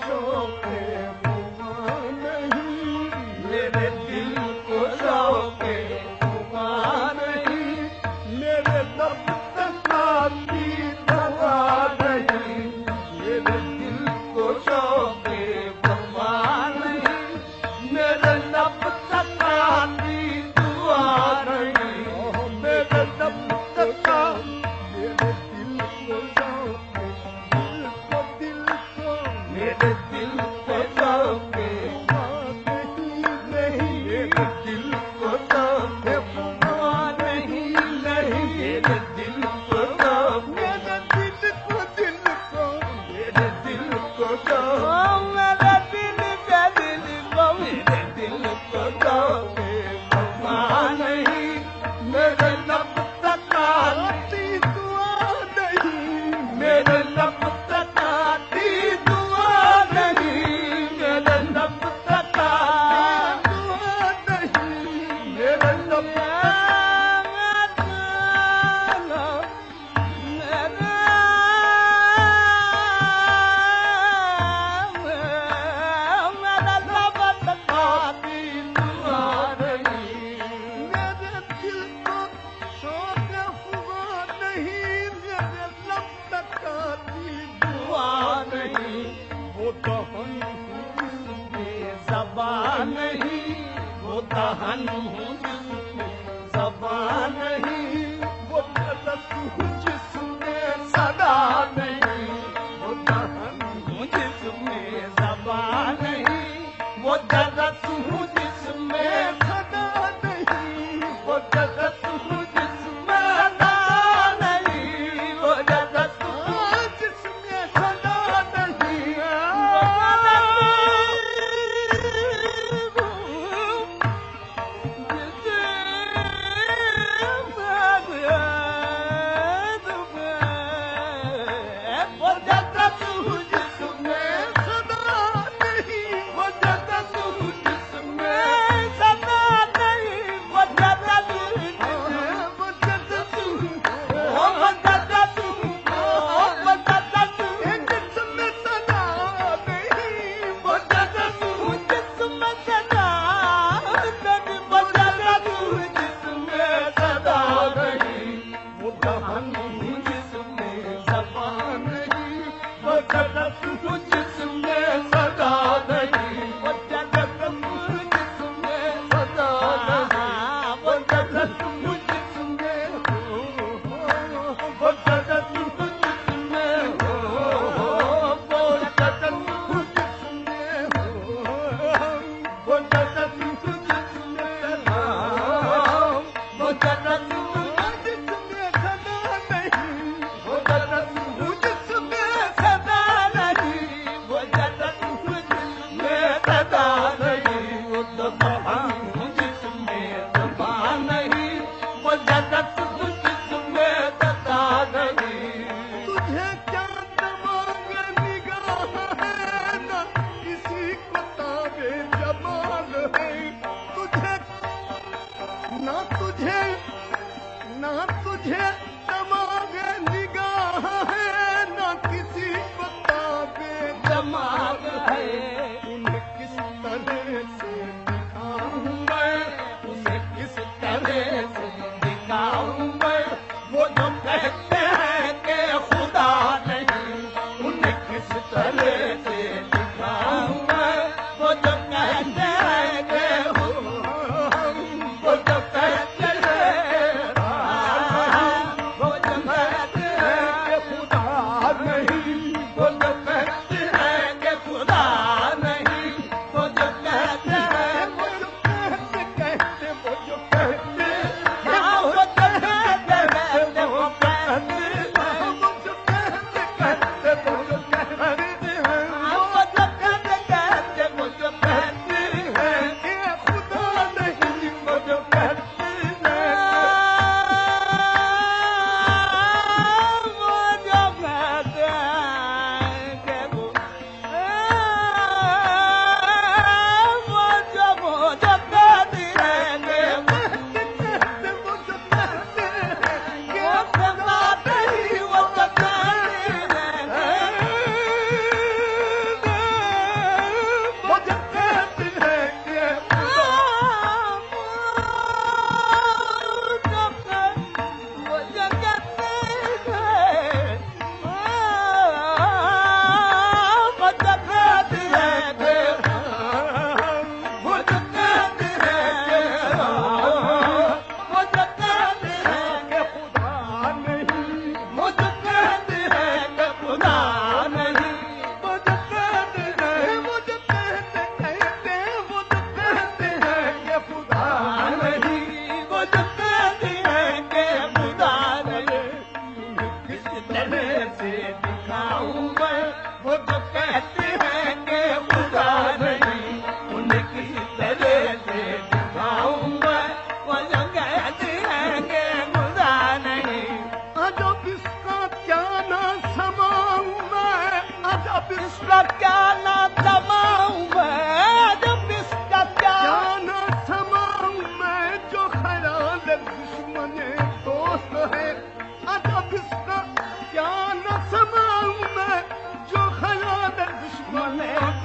शौक हुआ नहीं, मेरे दिल को शौक हुआ नहीं, मेरे दर्द तकाती दवा नहीं, मेरे दिल को शौक हुआ नहीं, मेरे लब तकाती दुआ नहीं, मेरे लब तका मेरे दिल को शौक दिल को मेरे दिल को शौक नहीं, मेरे दिल को शौक नहीं, नहीं मेरे दिल को शौक, मेरे दिल को मेरे दिल को शौक, मेरे दिल को मेरे दिल को शौक नहीं, मेरे लब तकाती दुआ नहीं, मेरे लब तकाती दुआ नहीं, मेरे लब तकाती दुआ नहीं, मेरे लब नहीं, वो दहन हूँ जिसमें ज़बान नहीं, वो जलत हूँ जिसमें सदा नहीं, वो दहन हूँ जिसमें ज़बान नहीं, वो जलत हूँ जिसमें सदा नहीं, वो जलत हूँ जिसमें सदा नहीं, वो जलत हूँ जिसमें सदा नहीं,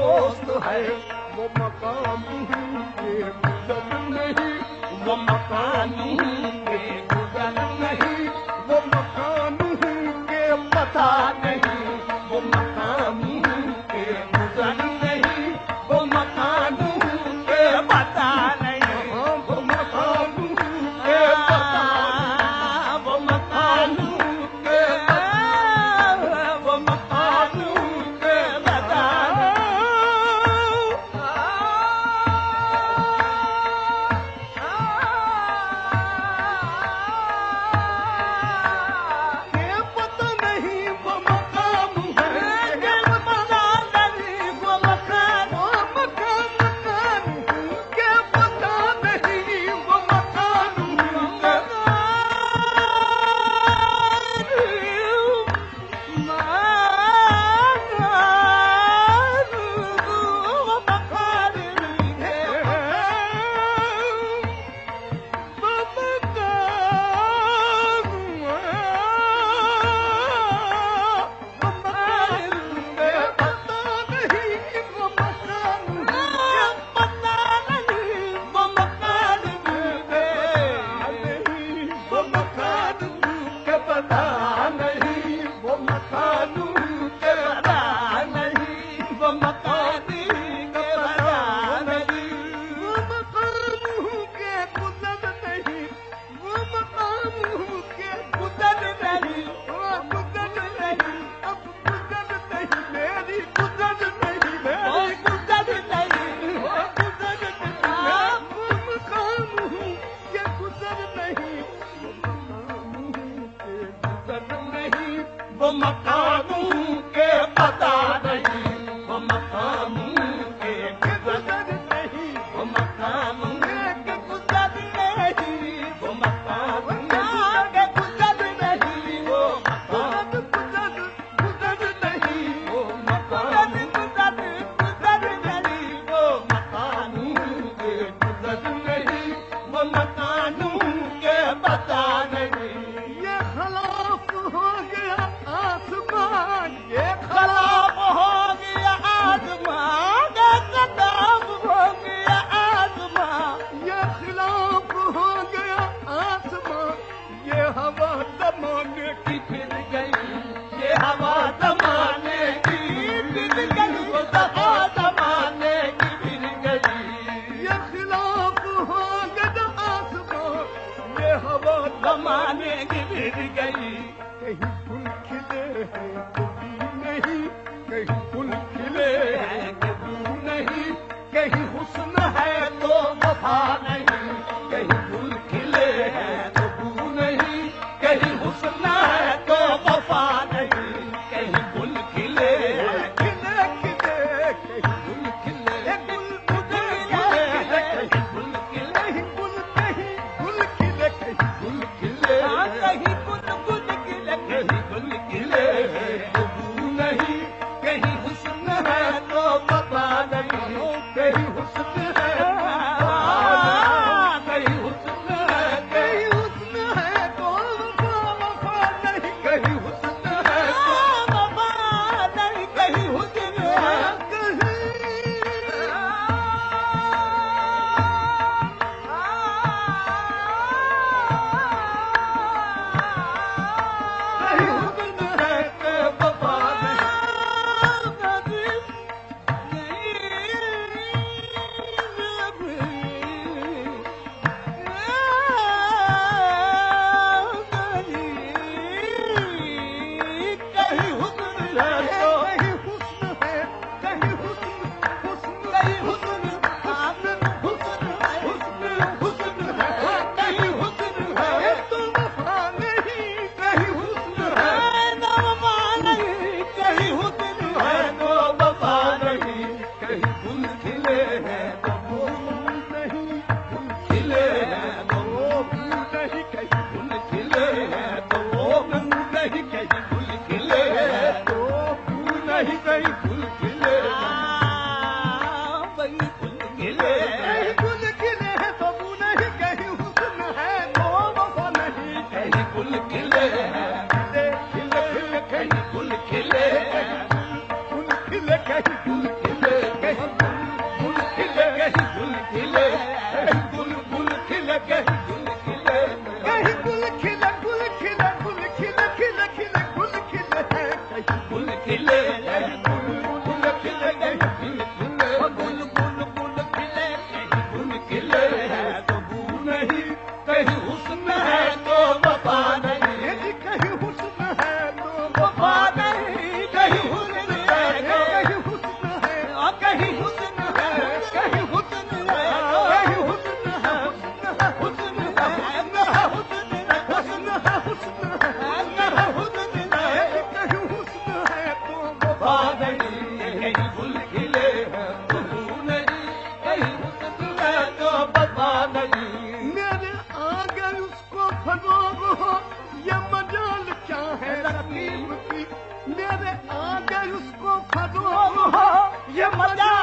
दोस्त है वो मकाम के गुजर नहीं, वो मकान के गुजर नहीं, वो मकान के पता नहीं, वो मकान के गुजर नहीं, वो मकान के पता नहीं, वो मकान के पता, वो मकान के पता, वो मकान के पता। ये पता नहीं वो मकाम है, ये पता नहीं वो मकान, वो मकान के पता नहीं वो मकान वो मकानों के पता नहीं, वो मकानों के गुजर नहीं, वो मकानों के गुजर नहीं, वो मकानों के गुजर नहीं, वो मकान गुजर नहीं, वो मकान गुजर नहीं, वो मकानों के गुजर नहीं, वो मकानों के पता नहीं। ये खलाफ हो गया आसमान, ये खलाफ हो गया आसमान, ये खलाफ हो गया आसमान, ये खिलाफ हो गया आसमान, ये हवा जमाने की फिर गई, ये हवा जमाने की फिर गई, वो हवा जमाने की फिर गई, ये खिलाफ हो गया आसमान, ये हवा जमाने की फिर गई। कहीं फूल खिले हैं कभी नहीं, कहीं फूल खिले हैं कभी नहीं, कहीं हुस्न है तो वफा नहीं, कहीं फूल खिले हैं तो बू नहीं, कहीं हुस्न है तो वफा नहीं, कहीं फूल खिले हैं खिले खिले, कहीं फूल खिले गुल खिले, कहीं फूल खिले गुल, कहीं फूल खिले, कहीं फूल खिले, कहीं गुल गुल खिले, कहीं गुल खिले तो बू नहीं, कहीं हुस्न है तो वफा नहीं, कहीं हुस्न है कहीं हुस्न है, कहीं हुस्न है तो वफा नहीं, कहीं हुस्न है तो वफा नहीं, कहीं हुस्न है कहीं हुस्न है तो वफा खिले, फूल खिले,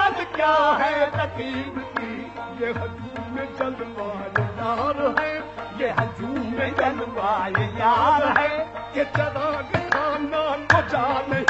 जान क्या है तकलीफ की, ये हजूम जलवाए यार है, ये हजूम जलवाए यार है, ये चराग खाना को जाने